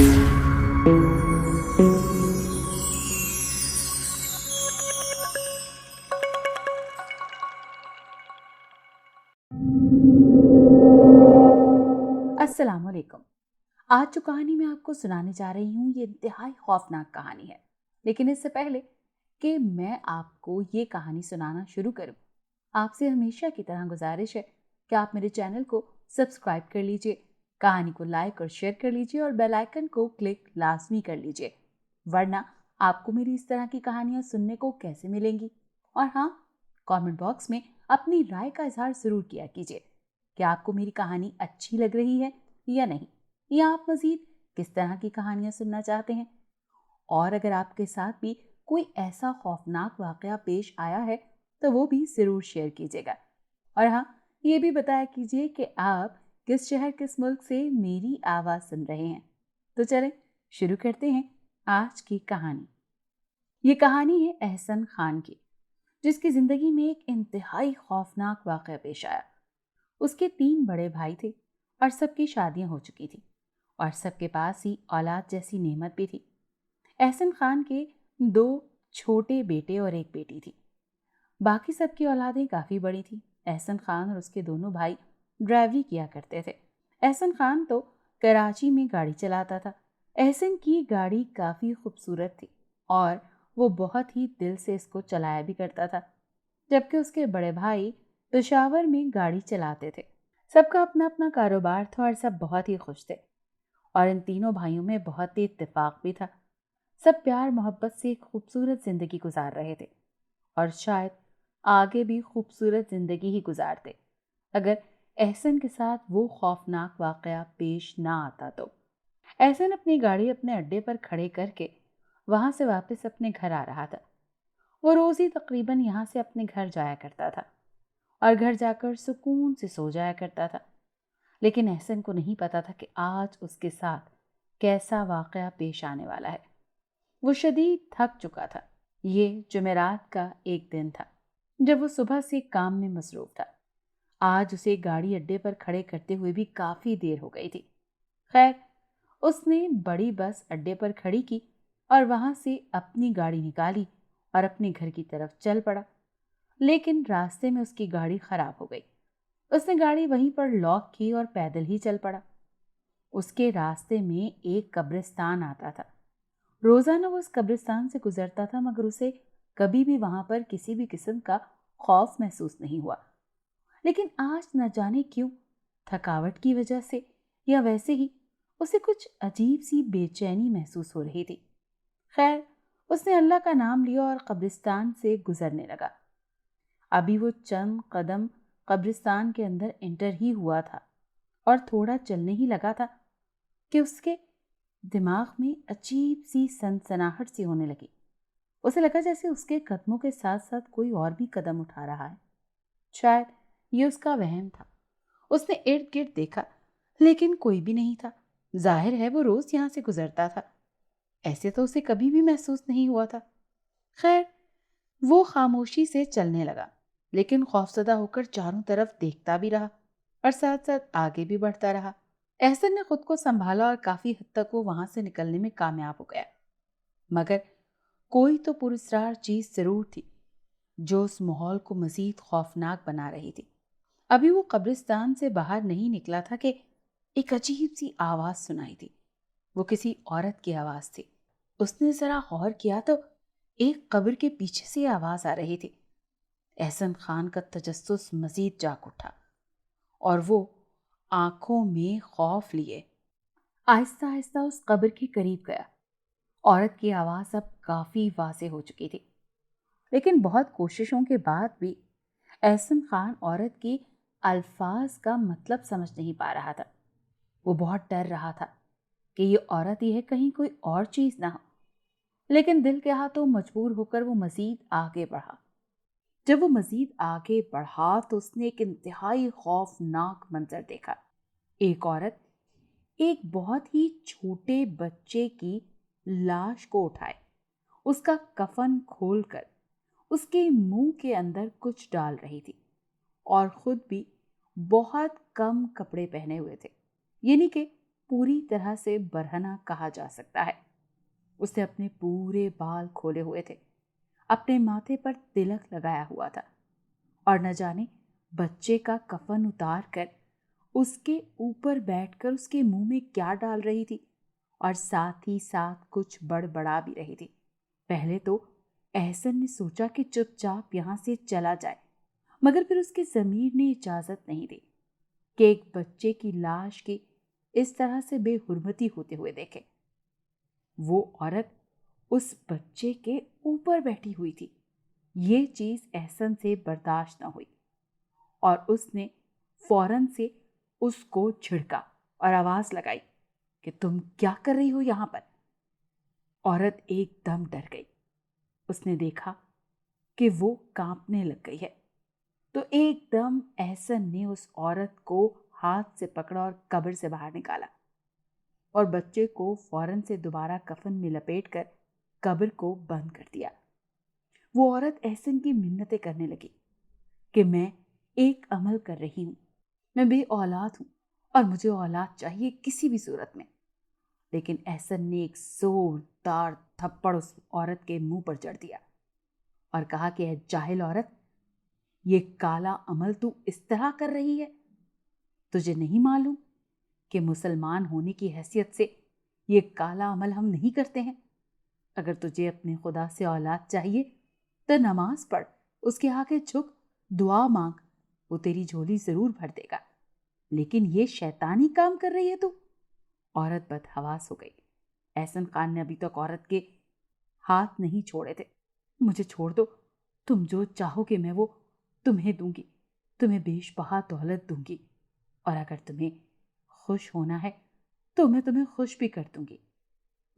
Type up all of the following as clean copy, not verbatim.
अस्सलाम वालेकुम। आज जो कहानी मैं आपको सुनाने जा रही हूँ ये इंतहाई खौफनाक कहानी है। लेकिन इससे पहले कि मैं आपको ये कहानी सुनाना शुरू करूँ, आपसे हमेशा की तरह गुजारिश है कि आप मेरे चैनल को सब्सक्राइब कर लीजिए, कहानी को लाइक और शेयर कर लीजिए और बेल आइकन को क्लिक लाजमी कर लीजिए, वरना आपको मेरी इस तरह की कहानियाँ सुनने को कैसे मिलेंगी। और हाँ, कमेंट बॉक्स में अपनी राय का इजहार ज़रूर किया कीजिए कि आपको मेरी कहानी अच्छी लग रही है या नहीं, या आप मज़ीद किस तरह की कहानियाँ सुनना चाहते हैं। और अगर आपके साथ भी कोई ऐसा खौफनाक वाक़या पेश आया है तो वो भी ज़रूर शेयर कीजिएगा। और हाँ, ये भी बताया कीजिए कि आप किस शहर किस मुल्क से मेरी आवाज़ सुन रहे हैं। तो चलें शुरू करते हैं आज की कहानी। ये कहानी है एहसन खान की, जिसकी ज़िंदगी में एक इंतहाई खौफनाक वाक़या पेश आया। उसके 3 बड़े भाई थे और सबकी शादियां हो चुकी थी और सबके पास ही औलाद जैसी नेमत भी थी। एहसन खान के 2 छोटे बेटे और एक बेटी थी। बाकी सबकी औलादें काफ़ी बड़ी थी। एहसन खान और उसके दोनों भाई ड्राइवरी किया करते थे। एहसन खान तो कराची में गाड़ी चलाता था। एहसन की गाड़ी काफ़ी खूबसूरत थी और वो बहुत ही दिल से इसको चलाया भी करता था, जबकि उसके बड़े भाई पेशावर में गाड़ी चलाते थे। सबका अपना अपना कारोबार था और सब बहुत ही खुश थे और इन तीनों भाइयों में बहुत ही इत्तेफाक भी था। सब प्यार मोहब्बत से एक खूबसूरत ज़िंदगी गुजार रहे थे और शायद आगे भी खूबसूरत ज़िंदगी ही गुजारते अगर एहसन के साथ वो खौफनाक वाक़या पेश ना आता तो। एहसन अपनी गाड़ी अपने अड्डे पर खड़े करके वहाँ से वापस अपने घर आ रहा था। वो रोज़ ही तकरीबन यहाँ से अपने घर जाया करता था और घर जाकर सुकून से सो जाया करता था। लेकिन एहसन को नहीं पता था कि आज उसके साथ कैसा वाक़या पेश आने वाला है। वो शदीद थक चुका था। ये जुमेरात का एक दिन था जब वो सुबह से काम में मसरूफ़ था। आज उसे गाड़ी अड्डे पर खड़े करते हुए भी काफ़ी देर हो गई थी। खैर, उसने बड़ी बस अड्डे पर खड़ी की और वहाँ से अपनी गाड़ी निकाली और अपने घर की तरफ चल पड़ा। लेकिन रास्ते में उसकी गाड़ी ख़राब हो गई। उसने गाड़ी वहीं पर लॉक की और पैदल ही चल पड़ा। उसके रास्ते में एक कब्रिस्तान आता था। रोज़ाना वो उस कब्रिस्तान से गुजरता था, मगर उसे कभी भी वहाँ पर किसी भी किस्म का खौफ महसूस नहीं हुआ। लेकिन आज न जाने क्यों, थकावट की वजह से या वैसे ही, उसे कुछ अजीब सी बेचैनी महसूस हो रही थी। खैर, उसने अल्लाह का नाम लिया और कब्रिस्तान से गुजरने लगा। अभी वो चंद कदम कब्रिस्तान के अंदर एंटर ही हुआ था और थोड़ा चलने ही लगा था कि उसके दिमाग में अजीब सी सनसनाहट सी होने लगी। उसे लगा जैसे उसके कदमों के साथ साथ कोई और भी कदम उठा रहा है। शायद ये उसका वहम था। उसने इर्द गिर्द देखा, लेकिन कोई भी नहीं था। जाहिर है वो रोज यहाँ से गुजरता था। ऐसे तो उसे कभी भी महसूस नहीं हुआ था। खैर, वो खामोशी से चलने लगा, लेकिन खौफजदा होकर चारों तरफ देखता भी रहा और साथ साथ आगे भी बढ़ता रहा। एहसन ने खुद को संभाला और काफी हद तक वो वहां से निकलने में कामयाब हो गया। मगर कोई तो पुरस्रार चीज जरूर थी जो उस माहौल को मजीद खौफनाक बना रही थी। अभी वो कब्रिस्तान से बाहर नहीं निकला था कि एक अजीब सी आवाज सुनाई दी। वो किसी औरत की आवाज थी। उसने जरा गौर किया तो एक कब्र के पीछे से आवाज आ रही थी। एहसन खान का तजस्सुस मजीद जाग उठा और वो आंखों में खौफ लिए आहिस्ता आहिस्ता उस कब्र के करीब गया। औरत की आवाज अब काफी वाज़े हो चुकी थी, लेकिन बहुत कोशिशों के बाद भी एहसन खान औरत की अल्फाज का मतलब समझ नहीं पा रहा था। वो बहुत डर रहा था कि ये औरत ही है, कहीं कोई और चीज ना हो। लेकिन दिल के हाथों मजबूर होकर वो मजीद आगे बढ़ा। जब वो मजीद आगे बढ़ा तो उसने एक इंतहाई खौफनाक मंजर देखा। एक औरत एक बहुत ही छोटे बच्चे की लाश को उठाए, उसका कफन खोलकर उसके मुंह के अंदर कुछ डाल रही थी और खुद भी बहुत कम कपड़े पहने हुए थे, यानी कि पूरी तरह से बरहना कहा जा सकता है। उसने अपने पूरे बाल खोले हुए थे, अपने माथे पर तिलक लगाया हुआ था और न जाने बच्चे का कफन उतार कर उसके ऊपर बैठकर उसके मुंह में क्या डाल रही थी और साथ ही साथ कुछ बड़बड़ा भी रही थी। पहले तो एहसन ने सोचा कि चुपचाप यहां से चला जाए, मगर फिर उसकी ज़मीर ने इजाज़त नहीं दी कि एक बच्चे की लाश की इस तरह से बेहुरमती होते हुए देखे। वो औरत उस बच्चे के ऊपर बैठी हुई थी। ये चीज़ एहसन से बर्दाश्त न हुई और उसने फौरन से उसको झिड़का और आवाज़ लगाई कि तुम क्या कर रही हो यहाँ पर। औरत एकदम डर गई। उसने देखा कि वो कांपने लग गई है, तो एकदम एहसन ने उस औरत को हाथ से पकड़ा और कब्र से बाहर निकाला और बच्चे को फौरन से दोबारा कफन में लपेटकर कब्र को बंद कर दिया। वो औरत एहसन की मिन्नतें करने लगी कि मैं एक अमल कर रही हूँ, मैं बे औलाद हूँ और मुझे औलाद चाहिए किसी भी सूरत में। लेकिन एहसन ने एक जोरदार थप्पड़ उस औरत के मुंह पर जड़ दिया और कहा कि जाहिल औरत, ये काला अमल तू इस तरह कर रही है? तुझे नहीं मालूम कि मुसलमान होने की हैसियत से ये काला अमल हम नहीं करते हैं? अगर तुझे अपने खुदा से औलाद चाहिए तो नमाज पढ़, उसके आगे झुक, दुआ मांग, वो तेरी झोली जरूर भर देगा। लेकिन ये शैतानी काम कर रही है तू। औरत बदहवास हो गई। एहसन खान ने अभी तक औरत के हाथ नहीं छोड़े थे। मुझे छोड़ दो, तुम जो चाहोगे मैं वो तुम्हें दूंगी, तुम्हें बेशबहा दौलत दूंगी और अगर तुम्हें खुश होना है तो मैं तुम्हें खुश भी कर दूंगी।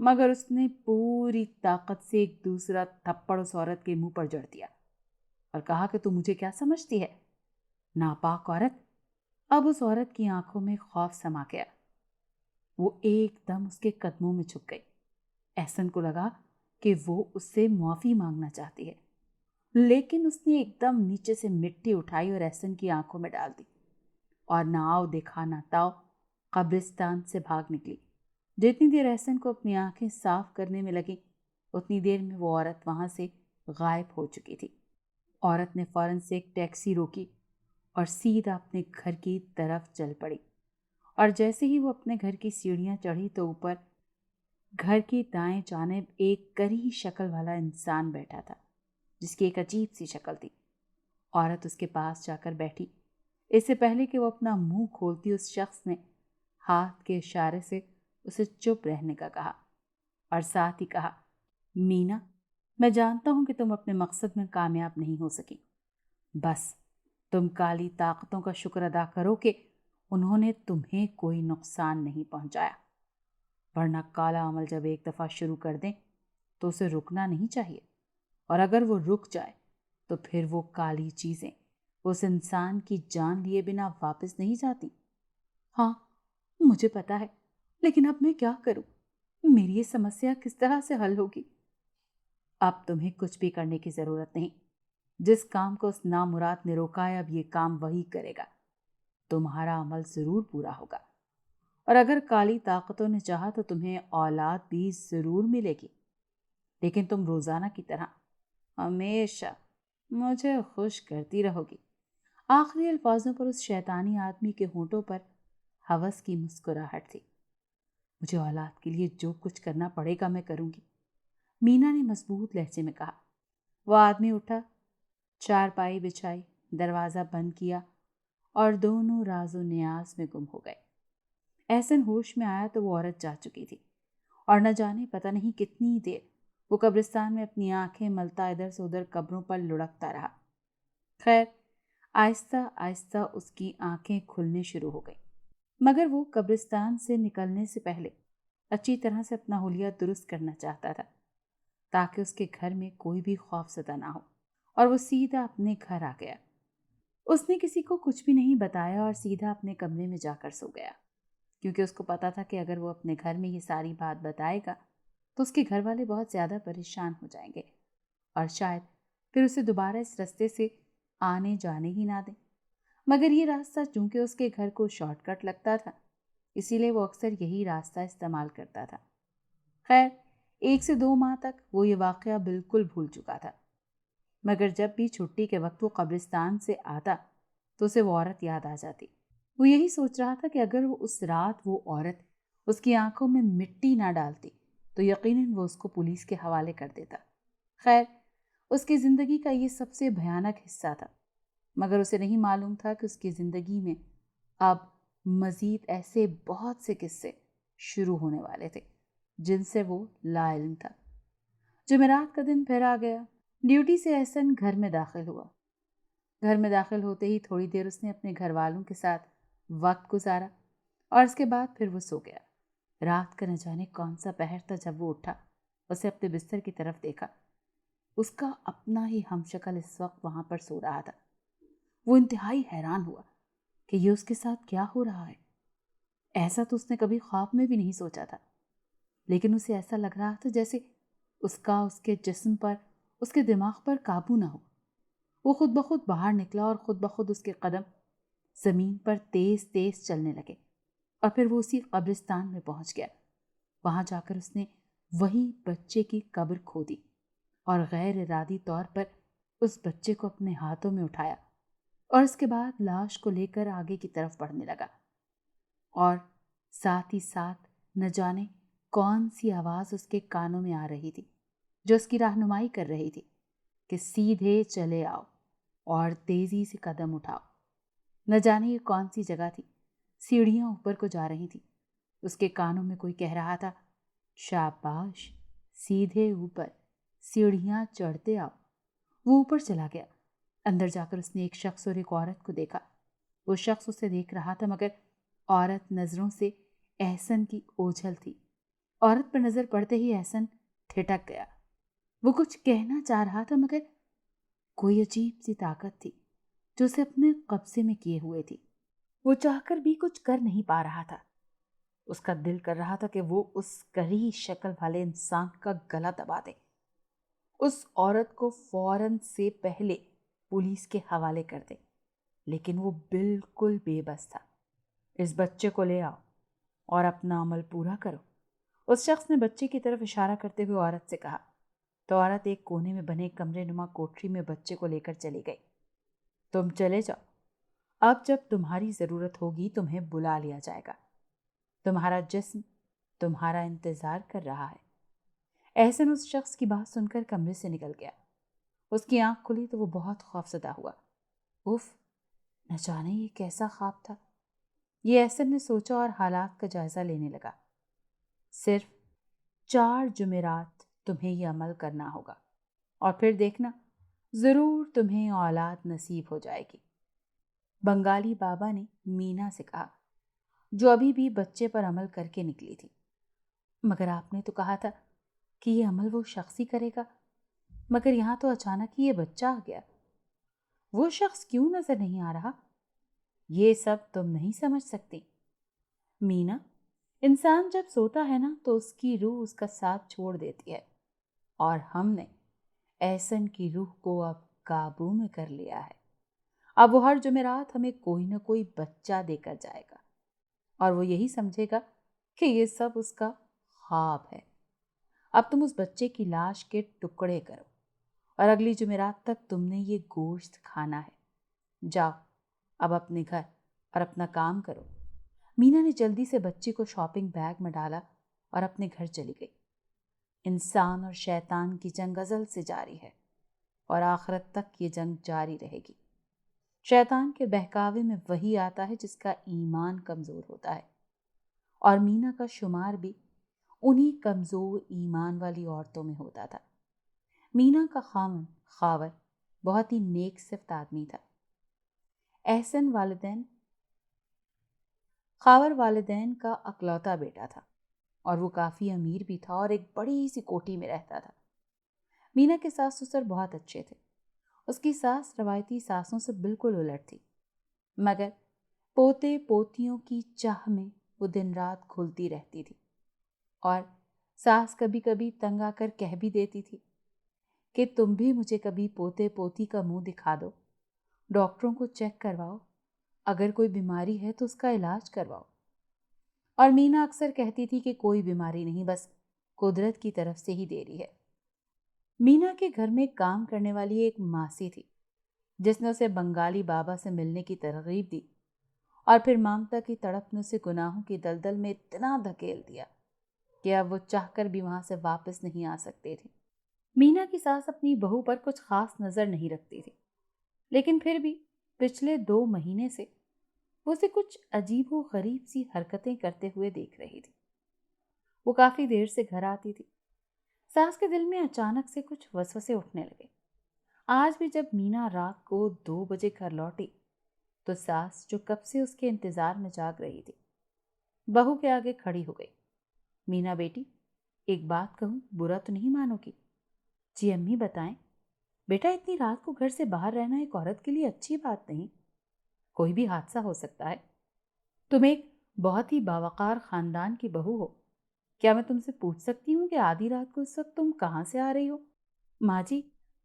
मगर उसने पूरी ताकत से एक दूसरा थप्पड़ उस औरत के मुंह पर जड़ दिया और कहा कि तू मुझे क्या समझती है, नापाक औरत। अब उस औरत की आंखों में खौफ समा गया। वो एकदम उसके कदमों में झुक गई। एहसन को लगा कि वो उससे मुआफी मांगना चाहती है, लेकिन उसने एकदम नीचे से मिट्टी उठाई और एहसन की आंखों में डाल दी और ना आओ देखा ना ताओ कब्रिस्तान से भाग निकली। जितनी देर एहसन को अपनी आंखें साफ करने में लगी, उतनी देर में वो औरत वहां से गायब हो चुकी थी। औरत ने फौरन से एक टैक्सी रोकी और सीधा अपने घर की तरफ चल पड़ी और जैसे ही वो अपने घर की सीढ़ियां चढ़ी तो ऊपर घर की दाएं जानिब एक करी शक्ल वाला इंसान बैठा था, जिसकी एक अजीब सी शक्ल थी। औरत उसके पास जाकर बैठी। इससे पहले कि वो अपना मुंह खोलती, उस शख्स ने हाथ के इशारे से उसे चुप रहने का कहा और साथ ही कहा, मीना, मैं जानता हूं कि तुम अपने मकसद में कामयाब नहीं हो सकी। बस तुम काली ताकतों का शुक्र अदा करो कि उन्होंने तुम्हें कोई नुकसान नहीं पहुंचाया, वरना काला अमल जब एक दफ़ा शुरू कर दें तो उसे रुकना नहीं चाहिए, और अगर वो रुक जाए तो फिर वो काली चीज़ें उस इंसान की जान लिए बिना वापस नहीं जाती। हाँ, मुझे पता है, लेकिन अब मैं क्या करूं? मेरी ये समस्या किस तरह से हल होगी? अब तुम्हें कुछ भी करने की ज़रूरत नहीं। जिस काम को उस नामुराद ने रोका है, अब ये काम वही करेगा। तुम्हारा अमल ज़रूर पूरा होगा और अगर काली ताकतों ने चाहा तो तुम्हें औलाद भी ज़रूर मिलेगी, लेकिन तुम रोज़ाना की तरह हमेशा मुझे खुश करती रहोगी। आखिरी अल्फाजों पर उस शैतानी आदमी के होंठों पर हवस की मुस्कुराहट थी। मुझे औलाद के लिए जो कुछ करना पड़ेगा मैं करूंगी, मीना ने मजबूत लहजे में कहा। वह आदमी उठा, चारपाई बिछाई, दरवाज़ा बंद किया और दोनों राजो न्याज में गुम हो गए। एहसन होश में आया तो वो औरत जा चुकी थी और न जाने पता नहीं कितनी देर वो कब्रिस्तान में अपनी आंखें मलता इधर से उधर कब्रों पर लुढ़कता रहा। खैर, आहिस्ता आहिस्ता उसकी आंखें खुलने शुरू हो गई, मगर वो कब्रिस्तान से निकलने से पहले अच्छी तरह से अपना हुलिया दुरुस्त करना चाहता था, ताकि उसके घर में कोई भी खौफज़दा ना हो, और वो सीधा अपने घर आ गया। उसने किसी को कुछ भी नहीं बताया और सीधा अपने कमरे में जाकर सो गया, क्योंकि उसको पता था कि अगर वो अपने घर में ये सारी बात बताएगा तो उसके घर वाले बहुत ज़्यादा परेशान हो जाएंगे और शायद फिर उसे दोबारा इस रास्ते से आने जाने ही ना दें। मगर ये रास्ता चूंकि उसके घर को शॉर्टकट लगता था, इसीलिए वो अक्सर यही रास्ता इस्तेमाल करता था। खैर, 1 से 2 माह तक वो ये वाक़या बिल्कुल भूल चुका था, मगर जब भी छुट्टी के वक्त वो कब्रिस्तान से आता तो उसे वो औरत याद आ जाती। वो यही सोच रहा था कि अगर वो उस रात वो औरत उसकी आंखों में मिट्टी ना डालती तो यकीनन वो उसको पुलिस के हवाले कर देता। खैर, उसकी ज़िंदगी का ये सबसे भयानक हिस्सा था, मगर उसे नहीं मालूम था कि उसकी ज़िंदगी में अब मज़ीद ऐसे बहुत से किस्से शुरू होने वाले थे जिनसे वो लाइल्म था। जुमेरात का दिन फिर आ गया। ड्यूटी से एहसन घर में दाखिल हुआ। घर में दाखिल होते ही थोड़ी देर उसने अपने घर वालों के साथ वक्त गुजारा और उसके बाद फिर वो सो गया। रात का न जाने कौन सा पहर था जब वो उठा, उसे अपने बिस्तर की तरफ देखा। उसका अपना ही हमशक्ल इस वक्त वहां पर सो रहा था। वो इंतहाई हैरान हुआ कि ये उसके साथ क्या हो रहा है। ऐसा तो उसने कभी ख्वाब में भी नहीं सोचा था, लेकिन उसे ऐसा लग रहा था जैसे उसके जिस्म पर, उसके दिमाग पर काबू ना हो। वो खुद ब खुद बाहर निकला और खुद ब खुद उसके कदम जमीन पर तेज तेज चलने लगे और फिर वो उसी कब्रिस्तान में पहुंच गया। वहां जाकर उसने वही बच्चे की कब्र खोदी और गैर इरादी तौर पर उस बच्चे को अपने हाथों में उठाया और उसके बाद लाश को लेकर आगे की तरफ बढ़ने लगा। और साथ ही साथ न जाने कौन सी आवाज उसके कानों में आ रही थी जो उसकी रहनुमाई कर रही थी कि सीधे चले आओ और तेजी से कदम उठाओ। न जाने ये कौन सी जगह थी। सीढ़ियां ऊपर को जा रही थी। उसके कानों में कोई कह रहा था, शाबाश, सीधे ऊपर, सीढ़ियां चढ़ते आओ। वो ऊपर चला गया। अंदर जाकर उसने एक शख्स और एक औरत को देखा। वो शख्स उसे देख रहा था मगर औरत नजरों से एहसन की ओझल थी। औरत पर नजर पड़ते ही एहसन ठिठक गया। वो कुछ कहना चाह रहा था मगर कोई अजीब सी ताकत थी जो उसे अपने कब्जे में किए हुए थी। वो चाहकर भी कुछ कर नहीं पा रहा था। उसका दिल कर रहा था कि वो उस करीह शक्ल वाले इंसान का गला दबा दे, उस औरत को फौरन से पहले पुलिस के हवाले कर दे, लेकिन वो बिल्कुल बेबस था। इस बच्चे को ले आओ और अपना अमल पूरा करो, उस शख्स ने बच्चे की तरफ इशारा करते हुए औरत से कहा। तो औरत एक कोने में बने कमरे नुमा कोठरी में बच्चे को लेकर चली गई। तुम चले जाओ, अब जब तुम्हारी जरूरत होगी तुम्हें बुला लिया जाएगा। तुम्हारा जिस्म तुम्हारा इंतजार कर रहा है। एहसन उस शख्स की बात सुनकर कमरे से निकल गया। उसकी आंख खुली तो वो बहुत खौफजदा हुआ। उफ, न जाने ये कैसा ख्वाब था। ये एहसन ने सोचा और हालात का जायजा लेने लगा। सिर्फ 4 जुमेरात तुम्हें ये अमल करना होगा और फिर देखना, जरूर तुम्हें औलाद नसीब हो जाएगी। बंगाली बाबा ने मीना से कहा, जो अभी भी बच्चे पर अमल करके निकली थी। मगर आपने तो कहा था कि ये अमल वो शख्स ही करेगा, मगर यहाँ तो अचानक ही ये बच्चा आ गया। वो शख्स क्यों नजर नहीं आ रहा? ये सब तुम नहीं समझ सकती मीना। इंसान जब सोता है ना तो उसकी रूह उसका साथ छोड़ देती है, और हमने एहसन की रूह को अब काबू में कर लिया है। अब वो हर जुमेरात हमें कोई ना कोई बच्चा देकर जाएगा और वो यही समझेगा कि ये सब उसका ख्वाब है। अब तुम उस बच्चे की लाश के टुकड़े करो और अगली जुमेरात तक तुमने ये गोश्त खाना है। जाओ अब अपने घर और अपना काम करो। मीना ने जल्दी से बच्चे को शॉपिंग बैग में डाला और अपने घर चली गई। इंसान और शैतान की जंग अज़ल से जारी है और आखिरत तक ये जंग जारी रहेगी। शैतान के बहकावे में वही आता है जिसका ईमान कमज़ोर होता है, और मीना का शुमार भी उन्हीं कमज़ोर ईमान वाली औरतों में होता था। मीना का खावर बहुत ही नेक सिफ्त आदमी था। एहसन खावर वालिदैन का अकलौता बेटा था और वो काफ़ी अमीर भी था और एक बड़ी सी कोठी में रहता था। मीना के सास ससुर बहुत अच्छे थे। उसकी सास रवायती सासों से बिल्कुल उलट थी, मगर पोते पोतियों की चाह में वो दिन रात घुलती रहती थी। और सास कभी कभी तंग आकर कह भी देती थी कि तुम भी मुझे कभी पोते पोती का मुंह दिखा दो, डॉक्टरों को चेक करवाओ, अगर कोई बीमारी है तो उसका इलाज करवाओ। اور مینا اکثر کہتی تھی کہ کوئی بیماری نہیں، بس قدرت کی طرف سے ہی دے رہی ہے۔ مینا کے گھر میں کام کرنے والی ایک ماسی تھی جس نے اسے بنگالی بابا سے ملنے کی ترغیب دی، اور پھر مامتا کی تڑپ نے اسے گناہوں کی دلدل میں اتنا دھکیل دیا کہ اب وہ چاہ کر بھی وہاں سے واپس نہیں آ سکتے تھے۔ مینا کی ساس اپنی بہو پر کچھ خاص نظر نہیں رکھتی تھی، لیکن پھر بھی پچھلے 2 مہینے سے وہ اسے کچھ عجیب و غریب سی حرکتیں کرتے ہوئے دیکھ رہی تھی۔ وہ کافی دیر سے گھر آتی تھی۔ ساس کے دل میں اچانک سے کچھ وسوسے اٹھنے لگے۔ آج بھی جب مینا رات کو 2 بجے گھر لوٹی تو ساس جو کب سے اس کے انتظار میں جاگ رہی تھی، بہو کے آگے کھڑی ہو گئی۔ مینا بیٹی، ایک بات کہوں، برا تو نہیں مانو گی؟ جی امی بتائیں۔ بیٹا، اتنی رات کو گھر سے باہر رہنا ایک عورت کے لیے اچھی بات نہیں، کوئی بھی حادثہ ہو سکتا ہے۔ تم ایک بہت ہی باوقار خاندان کی بہو ہو، کیا میں تم سے پوچھ سکتی ہوں کہ آدھی رات کو اس وقت تم کہاں سے آ رہی ہو؟ ماں جی،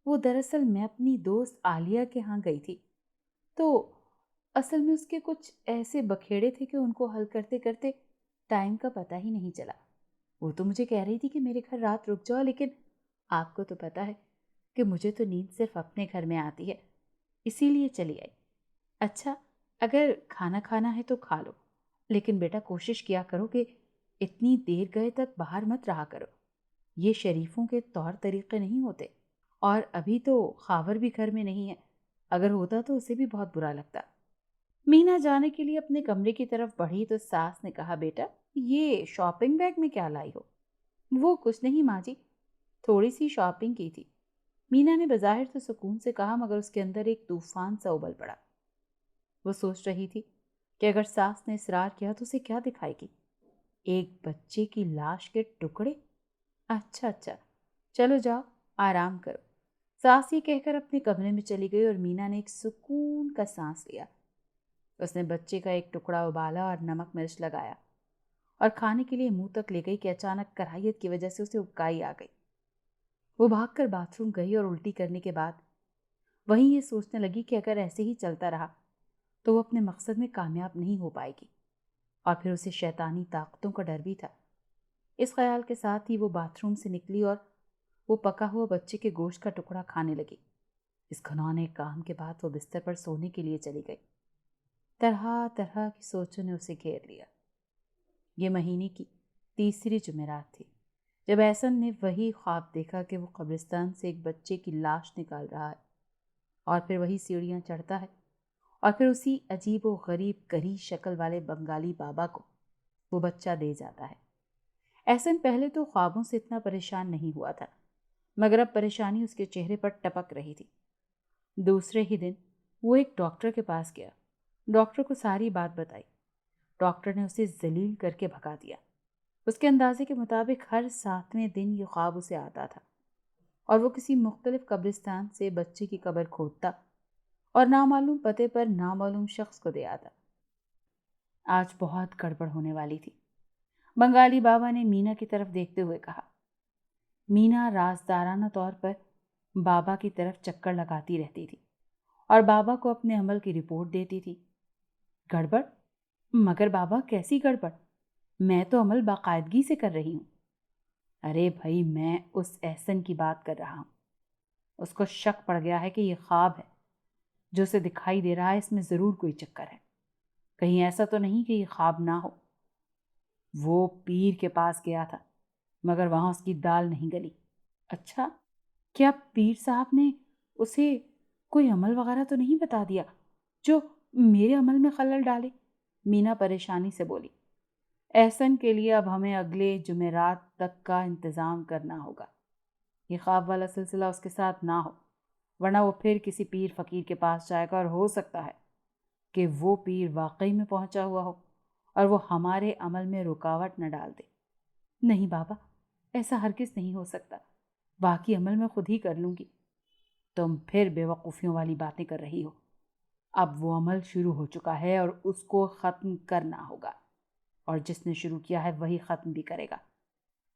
وہ دراصل میں اپنی دوست عالیہ کے ہاں گئی تھی، تو اصل میں اس کے کچھ ایسے بکھیڑے تھے کہ ان کو حل کرتے کرتے ٹائم کا پتہ ہی نہیں چلا۔ وہ تو مجھے کہہ رہی تھی کہ میرے گھر رات رک جاؤ، لیکن آپ کو تو پتہ ہے کہ مجھے تو نیند صرف اپنے گھر میں آتی ہے، اسی لیے چلی آئی۔ اچھا، اگر کھانا کھانا ہے تو کھا لو، لیکن بیٹا کوشش کیا کرو کہ اتنی دیر گئے تک باہر مت رہا کرو، یہ شریفوں کے طور طریقے نہیں ہوتے۔ اور ابھی تو خاور بھی گھر میں نہیں ہے، اگر ہوتا تو اسے بھی بہت برا لگتا۔ مینا جانے کے لیے اپنے کمرے کی طرف بڑھی تو ساس نے کہا، بیٹا یہ شاپنگ بیگ میں کیا لائی ہو؟ وہ کچھ نہیں ماں جی، تھوڑی سی شاپنگ کی تھی، مینا نے بظاہر تو سکون سے کہا، مگر اس کے اندر ایک طوفان سا ابل پڑا۔ وہ سوچ رہی تھی کہ اگر ساس نے اصرار کیا تو اسے کیا دکھائے گی؟ ایک بچے کی لاش کے ٹکڑے؟ اچھا اچھا، چلو جاؤ آرام کرو۔ ساس یہ کہہ کر اپنے کمرے میں چلی گئی اور مینا نے ایک سکون کا سانس لیا۔ اس نے بچے کا ایک ٹکڑا ابالا اور نمک مرچ لگایا اور کھانے کے لیے منہ تک لے گئی کہ اچانک کراہیت کی وجہ سے اسے اکائی آ گئی۔ وہ بھاگ کر باتھ روم گئی اور الٹی کرنے کے بعد وہیں یہ سوچنے لگی کہ اگر ایسے ہی چلتا رہا تو وہ اپنے مقصد میں کامیاب نہیں ہو پائے گی، اور پھر اسے شیطانی طاقتوں کا ڈر بھی تھا۔ اس خیال کے ساتھ ہی وہ باتھ روم سے نکلی اور وہ پکا ہوا بچے کے گوشت کا ٹکڑا کھانے لگی۔ اس گھنونے کام کے بعد وہ بستر پر سونے کے لیے چلی گئی۔ طرح طرح کی سوچوں نے اسے گھیر لیا۔ یہ مہینے کی 3ری جمعرات تھی جب احسن نے وہی خواب دیکھا کہ وہ قبرستان سے ایک بچے کی لاش نکال رہا ہے، اور پھر وہی سیڑھیاں چڑھتا ہے، اور پھر اسی عجیب و غریب گری شکل والے بنگالی بابا کو وہ بچہ دے جاتا ہے۔ احسن پہلے تو خوابوں سے اتنا پریشان نہیں ہوا تھا، مگر اب پریشانی اس کے چہرے پر ٹپک رہی تھی۔ دوسرے ہی دن وہ ایک ڈاکٹر کے پاس گیا، ڈاکٹر کو ساری بات بتائی۔ ڈاکٹر نے اسے ذلیل کر کے بھگا دیا۔ اس کے اندازے کے مطابق ہر 7ویں دن یہ خواب اسے آتا تھا، اور وہ کسی مختلف قبرستان سے بچے کی قبر کھودتا اور نامعلوم پتے پر نامعلوم شخص کو دے آتا۔ آج بہت گڑبڑ ہونے والی تھی۔ بنگالی بابا نے مینا کی طرف دیکھتے ہوئے کہا۔ مینا رازدارانہ طور پر بابا کی طرف چکر لگاتی رہتی تھی اور بابا کو اپنے عمل کی رپورٹ دیتی تھی۔ گڑبڑ؟ مگر بابا کیسی گڑبڑ؟ میں تو عمل باقاعدگی سے کر رہی ہوں۔ ارے بھائی، میں اس احسن کی بات کر رہا ہوں۔ اس کو شک پڑ گیا ہے کہ یہ خواب ہے جو اسے دکھائی دے رہا ہے، اس میں ضرور کوئی چکر ہے۔ کہیں ایسا تو نہیں کہ یہ خواب نہ ہو۔ وہ پیر کے پاس گیا تھا، مگر وہاں اس کی دال نہیں گلی۔ اچھا، کیا پیر صاحب نے اسے کوئی عمل وغیرہ تو نہیں بتا دیا جو میرے عمل میں خلل ڈالے؟ مینا پریشانی سے بولی۔ احسن کے لیے اب ہمیں اگلے جمعرات تک کا انتظام کرنا ہوگا۔ یہ خواب والا سلسلہ اس کے ساتھ نہ ہو، ورنہ وہ پھر کسی پیر فقیر کے پاس جائے گا، اور ہو سکتا ہے کہ وہ پیر واقعی میں پہنچا ہوا ہو اور وہ ہمارے عمل میں رکاوٹ نہ ڈال دے۔ نہیں بابا، ایسا ہرگز نہیں ہو سکتا، باقی عمل میں خود ہی کر لوں گی۔ تم پھر بے وقوفیوں والی باتیں کر رہی ہو۔ اب وہ عمل شروع ہو چکا ہے اور اس کو ختم کرنا ہوگا، اور جس نے شروع کیا ہے وہی ختم بھی کرے گا۔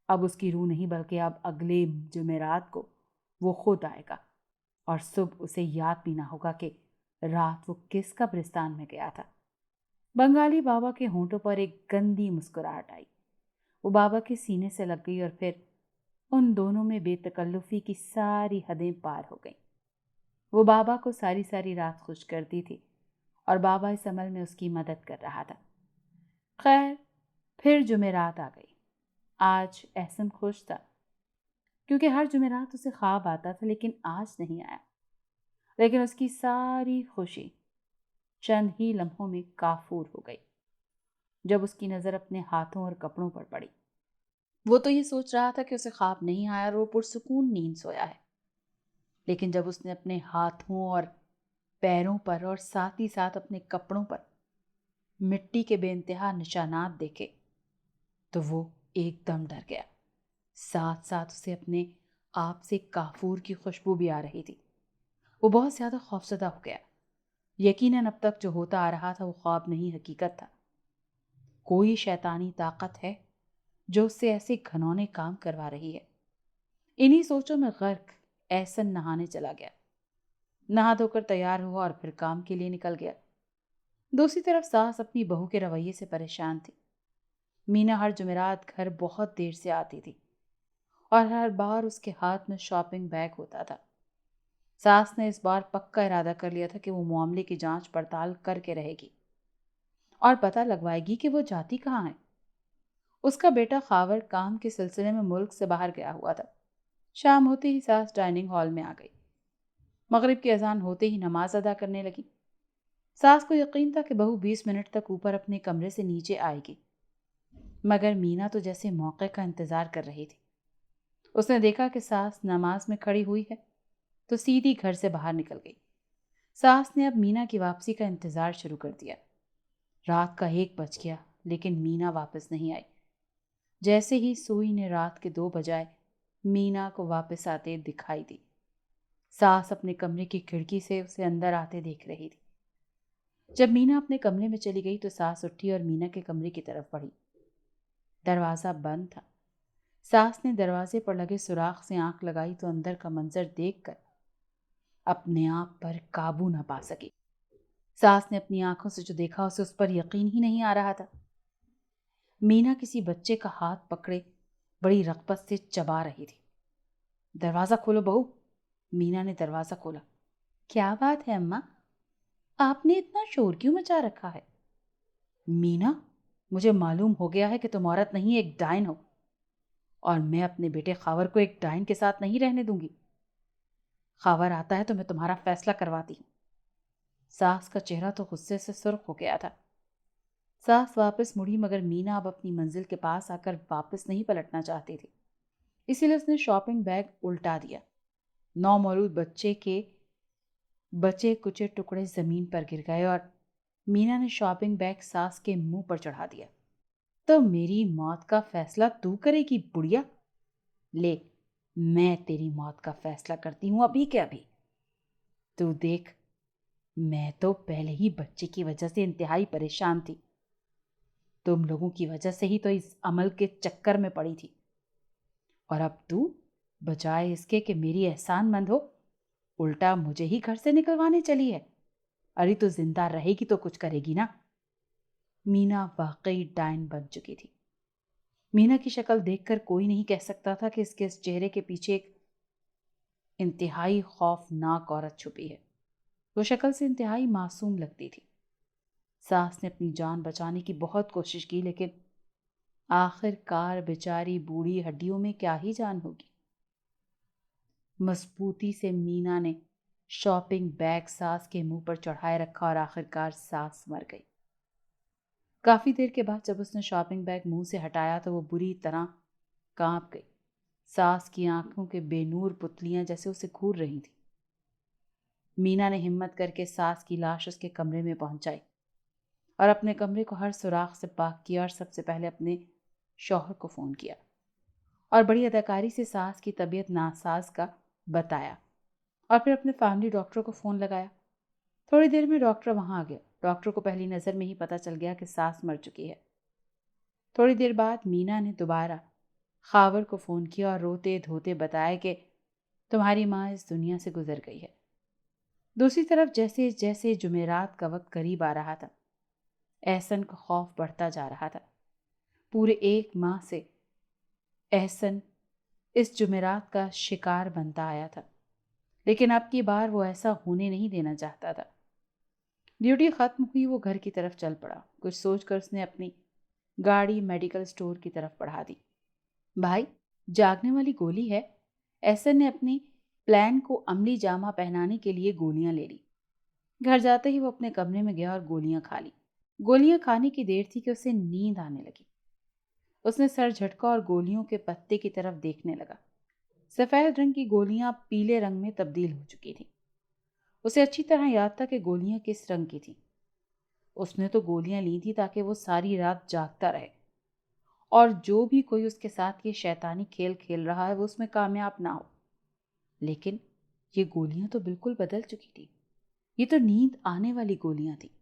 اب اس کی روح نہیں، بلکہ اب اگلے جمعرات کو وہ خود آئے گا، اور صبح اسے یاد بھی نہ ہوگا کہ رات وہ کس قبرستان میں گیا تھا۔ बंगाली बाबा के होंठों पर एक गंदी मुस्कुराहट आई। वो बाबा के सीने से लग गई और फिर उन दोनों में बेतकल्लुफी की सारी हदें पार हो गईं। वो बाबा को सारी सारी रात खुश करती थी और बाबा इस अमल में उसकी मदद कर रहा था। खैर, फिर जुमेरात आ गई। आज एहसन खुश था क्योंकि हर जुमेरात उसे ख्वाब आता था, लेकिन आज नहीं आया। लेकिन उसकी सारी खुशी चंद ही लम्हों में काफूर हो गई जब उसकी नज़र अपने हाथों और कपड़ों पर पड़ी। वो तो ये सोच रहा था कि उसे ख्वाब नहीं आया और वो पुरसुकून नींद सोया है, लेकिन जब उसने अपने हाथों और पैरों पर और साथ ही साथ अपने कपड़ों पर मिट्टी के बेइंतहा निशानात देखे तो वो एकदम डर गया। साथ साथ उसे अपने आप से काफूर की खुशबू भी आ रही थी। वो बहुत ज्यादा खौफजदा हो गया। यकीनन अब तक जो होता आ रहा था वो ख्वाब नहीं, हकीकत था। कोई शैतानी ताकत है जो उससे ऐसे घनौने काम करवा रही है। इन्हीं सोचों में गर्क एहसन नहाने चला गया। नहा धोकर तैयार हुआ और फिर काम के लिए निकल गया। दूसरी तरफ सास अपनी बहू के रवैये से परेशान थी। मीना हर जुमेरात घर बहुत देर से आती थी और हर बार उसके हाथ में शॉपिंग बैग होता था। सास ने इस बार पक्का इरादा कर लिया था कि वो मामले की जांच पड़ताल करके रहेगी और पता लगवाएगी कि वो जाती कहाँ है। उसका बेटा खावर काम के सिलसिले में मुल्क से बाहर गया हुआ था। शाम होते ही सास डाइनिंग हॉल में आ गई। मगरिब की अजान होते ही नमाज अदा करने लगी। सास को यकीन था कि बहू 20 मिनट तक ऊपर अपने कमरे से नीचे आएगी, मगर मीना तो जैसे मौके का इंतजार कर रही थी। उसने देखा कि सास नमाज में खड़ी हुई है तो सीधी घर से बाहर निकल गई। सास ने अब मीना की वापसी का इंतजार शुरू कर दिया। रात का 1 बज गया, लेकिन मीना वापस नहीं आई। जैसे ही सुई ने रात के 2 बजाए, मीना को वापस आते दिखाई दी। सास अपने कमरे की खिड़की से उसे अंदर आते देख रही थी। जब मीना अपने कमरे में चली गई तो सास उठी और मीना के कमरे की तरफ बढ़ी। दरवाजा बंद था। सास ने दरवाजे पर लगे सुराख से आंख लगाई तो अंदर का मंजर देखकर अपने आप पर काबू न पा सकी। सास ने अपनी आंखों से जो देखा उसे उस पर यकीन ही नहीं आ रहा था। मीना किसी बच्चे का हाथ पकड़े बड़ी रग़बत से चबा रही थी। दरवाजा खोलो बहू। मीना ने दरवाजा खोला। क्या बात है अम्मा, आपने इतना शोर क्यों मचा रखा है? मीना, मुझे मालूम हो गया है कि तुम औरत नहीं एक डायन हो, और मैं अपने बेटे खावर को एक डायन के साथ नहीं रहने दूंगी। खावर आता है तो मैं तुम्हारा फैसला करवाती हूँ। सास का चेहरा तो गुस्से से सुर्ख हो गया था। सास वापस मुड़ी, मगर मीना अब अपनी मंजिल के पास आकर वापस नहीं पलटना चाहती थी। इसीलिए उसने शॉपिंग बैग उल्टा दिया। नौमौलूद बच्चे के बचे कुचे टुकड़े जमीन पर गिर गए और मीना ने शॉपिंग बैग सास के मुंह पर चढ़ा दिया। तो मेरी मौत का फैसला तू करेगी बुढ़िया? ले, मैं तेरी मौत का फैसला करती हूं अभी के अभी। तू देख, मैं तो पहले ही बच्चे की वजह से इंतहाई परेशान थी। तुम लोगों की वजह से ही तो इस अमल के चक्कर में पड़ी थी, और अब तू बजाय इसके कि मेरी एहसानमंद हो, उल्टा मुझे ही घर से निकलवाने चली है। अरे तू जिंदा रहेगी तो कुछ करेगी ना। मीना वाकई डायन बन चुकी थी। मीना की शक्ल देखकर कोई नहीं कह सकता था कि इसके इस चेहरे के पीछे एक इंतहाई खौफनाक औरत छुपी है। वो शक्ल से इंतहाई मासूम लगती थी। सास ने अपनी जान बचाने की बहुत कोशिश की, लेकिन आखिरकार बेचारी बूढ़ी हड्डियों में क्या ही जान होगी। मजबूती से मीना ने शॉपिंग बैग सास के मुंह पर चढ़ाए रखा और आखिरकार सास मर गई। काफी देर के बाद जब उसने शॉपिंग बैग मुंह से हटाया तो वो बुरी तरह कांप गई। सास की आंखों के बेनूर पुतलियां जैसे उसे घूर रही थी। मीना ने हिम्मत करके सास की लाश उसके कमरे में पहुंचाई और अपने कमरे को हर सुराख से पाक किया और सबसे पहले अपने शौहर को फ़ोन किया और बड़ी अदाकारी से सास की तबीयत नासाज का बताया और फिर अपने फैमिली डॉक्टर को फ़ोन लगाया। थोड़ी देर में डॉक्टर वहां आ गया। डॉक्टर को पहली नज़र में ही पता चल गया कि सास मर चुकी है। थोड़ी देर बाद मीना ने दोबारा खावर को फ़ोन किया और रोते धोते बताया कि तुम्हारी माँ इस दुनिया से गुजर गई है। दूसरी तरफ जैसे जैसे जुमेरात का वक्त करीब आ रहा था, احسن کا خوف بڑھتا جا رہا تھا۔ پورے 1 ماہ سے احسن اس جمعرات کا شکار بنتا آیا تھا، لیکن اب کی بار وہ ایسا ہونے نہیں دینا چاہتا تھا۔ ڈیوٹی ختم ہوئی، وہ گھر کی طرف چل پڑا۔ کچھ سوچ کر اس نے اپنی گاڑی میڈیکل سٹور کی طرف بڑھا دی۔ بھائی، جاگنے والی گولی ہے۔ احسن نے اپنی پلان کو عملی جامہ پہنانے کے لیے گولیاں لے لی۔ گھر جاتے ہی وہ اپنے کمرے میں گیا اور گولیاں کھا لی۔ گولیاں کھانے کی دیر تھی کہ اسے نیند آنے لگی۔ اس نے سر جھٹکا اور گولیوں کے پتے کی طرف دیکھنے لگا۔ سفید رنگ کی گولیاں پیلے رنگ میں تبدیل ہو چکی تھیں۔ اسے اچھی طرح یاد تھا کہ گولیاں کس رنگ کی تھیں۔ اس نے تو گولیاں لی تھی تاکہ وہ ساری رات جاگتا رہے، اور جو بھی کوئی اس کے ساتھ یہ شیطانی کھیل کھیل رہا ہے وہ اس میں کامیاب نہ ہو۔ لیکن یہ گولیاں تو بالکل بدل چکی تھی۔ یہ تو نیند آنے والی گولیاں تھیں۔